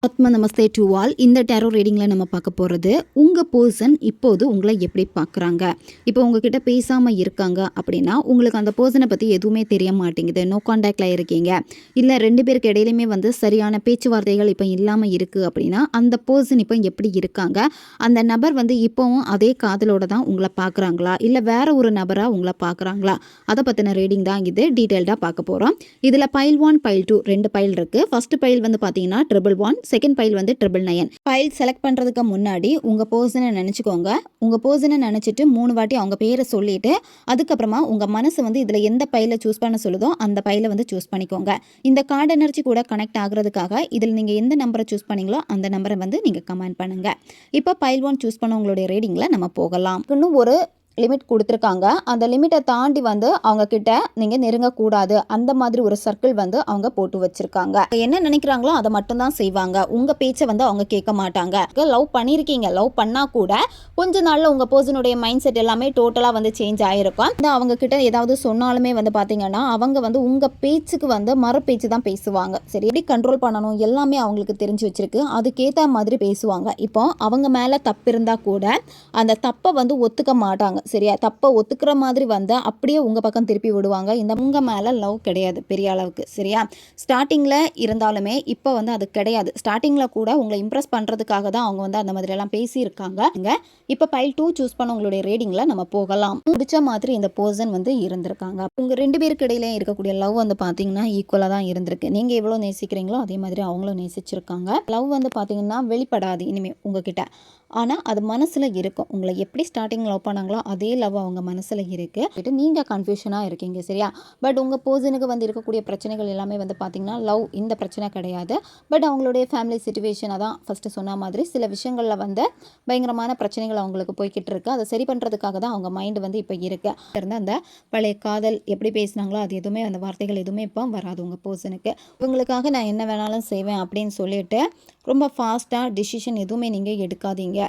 ஆத்ம நமஸ்தே to all. இந்த tarot ரீடிங்கில் நம்ம பார்க்க போகிறது உங்கள் பர்சன் இப்போது உங்களை எப்படி பார்க்குறாங்க. இப்போ உங்ககிட்ட பேசாமல் இருக்காங்க அப்படின்னா உங்களுக்கு அந்த பர்சனை பற்றி எதுவுமே தெரிய மாட்டேங்குது. நோ கான்டாக்டில் இருக்கீங்க, இல்லை ரெண்டு பேருக்கு இடையிலுமே சரியான பேச்சுவார்த்தைகள் இப்போ இல்லாமல் இருக்குது அப்படின்னா அந்த பர்சன் இப்போ எப்படி இருக்காங்க, அந்த நபர் இப்போவும் அதே காதலோட தான் உங்களை பார்க்குறாங்களா, இல்லை வேற ஒரு நபராக உங்களை பார்க்குறாங்களா, அதை பற்றின ரீடிங் தான் இது டீட்டெயில்டாக பார்க்க போகிறோம். இதில் பைல் 1 பைல் 2 ரெண்டு பைல் இருக்குது. ஃபர்ஸ்ட் பைல் பார்த்தீங்கன்னா 111, செகண்ட் பைல் 999. பைல் செலக்ட் பண்ணுறதுக்கு முன்னாடி உங்கள் பர்சனை நினச்சிக்கோங்க. உங்கள் பர்சனை நினச்சிட்டு 3 வாட்டி அவங்க பேரை சொல்லிவிட்டு அதுக்கப்புறமா உங்கள் மனசு இதில் எந்த பைலை சூஸ் பண்ண சொல்லுதோ அந்த பைலை சூஸ் பண்ணிக்கோங்க. இந்த கார்டு எனர்ஜி கூட கனெக்ட் ஆகிறதுக்காக இதில் நீங்கள் எந்த நம்பரை சூஸ் பண்ணீங்களோ அந்த நம்பரை நீங்கள் கமெண்ட் பண்ணுங்கள். இப்போ பைல் 1 சூஸ் பண்ண உங்களுடைய ரீடிங்கில் நம்ம போகலாம். இன்னும் ஒரு லிமிட் கொடுத்துருக்காங்க. அந்த லிமிட்டை தாண்டி அவங்க கிட்ட நீங்கள் நெருங்கக்கூடாது, அந்த மாதிரி ஒரு சர்க்கிள் அவங்க போட்டு வச்சுருக்காங்க. என்ன நினைக்கிறாங்களோ அதை மட்டும்தான் செய்வாங்க. உங்கள் பேச்சை அவங்க கேட்க மாட்டாங்க. லவ் பண்ணியிருக்கீங்க, லவ் பண்ணால் கூட கொஞ்ச நாளில் உங்கள் பர்சனுடைய மைண்ட் செட் எல்லாமே டோட்டலாக சேஞ்ச் ஆகிருக்கும். அவங்க கிட்ட ஏதாவது சொன்னாலுமே பார்த்தீங்கன்னா அவங்க உங்கள் பேச்சுக்கு மறு பேச்சு தான் பேசுவாங்க. சரி, எப்படி கண்ட்ரோல் பண்ணணும் எல்லாமே அவங்களுக்கு தெரிஞ்சு வச்சிருக்கு. அதுக்கேற்ற மாதிரி பேசுவாங்க. இப்போ அவங்க மேலே தப்பு இருந்தால் கூட அந்த தப்பை ஒத்துக்க மாட்டாங்க. சரியா, தப்பை ஒத்துக்கிற மாதிரி வந்தால் அப்படியே உங்கள் பக்கம் திருப்பி விடுவாங்க. இந்த உங்கள் மேலே லவ் கிடையாது பெரிய அளவுக்கு. சரியா, ஸ்டார்டிங்கில் இருந்தாலுமே இப்போ அது கிடையாது. ஸ்டார்டிங்கில் கூட உங்களை இம்ப்ரெஸ் பண்ணுறதுக்காக தான் அவங்க அந்த மாதிரியெல்லாம் பேசியிருக்காங்க. இப்போ பைல் 2 சூஸ் பண்ண உங்களுடைய ரீடிங்கில் நம்ம போகலாம். பிடிச்ச மாதிரி இந்த பர்சன் இருந்திருக்காங்க. உங்கள் ரெண்டு பேருக்கு இடையில இருக்கக்கூடிய லவ் பார்த்தீங்கன்னா ஈக்குவலாக தான் இருந்திருக்கு. நீங்கள் எவ்வளோ நேசிக்கிறீங்களோ அதே மாதிரி அவங்களும் நேசிச்சிருக்காங்க. லவ் பார்த்தீங்கன்னா வெளிப்படாது இனிமேல் உங்ககிட்ட, ஆனால் அது மனசில் இருக்கும். உங்களை எப்படி ஸ்டார்டிங் லவ் பண்ணாங்களோ அதே லவ் அவங்க மனசில் இருக்குது. நீங்கள் கன்ஃபியூஷனாக இருக்கீங்க. சரியா, பட் உங்கள் பர்சனுக்கு இருக்கக்கூடிய பிரச்சனைகள் எல்லாமே பார்த்தீங்கன்னா லவ் இந்த பிரச்சனை கிடையாது. பட் அவங்களுடைய ஃபேமிலி சிச்சுவேஷனை தான் ஃபஸ்ட்டு சொன்ன மாதிரி சில விஷயங்களில் பயங்கரமான பிரச்சனைகள் அவங்களுக்கு போய்கிட்டு இருக்குது. அதை சரி பண்ணுறதுக்காக தான் அவங்க மைண்டு இப்போ இருக்குது. இருந்து அந்த பழைய காதல் எப்படி பேசினாங்களோ அது எதுவுமே அந்த வார்த்தைகள் எதுவுமே இப்போ வராது உங்கள் பர்சனுக்கு. இவங்களுக்காக நான் என்ன வேணாலும் செய்வேன் அப்படின்னு சொல்லிட்டு ரொம்ப ஃபாஸ்ட்டாக டிசிஷன் எதுவுமே நீங்கள் எடுக்காதீங்க.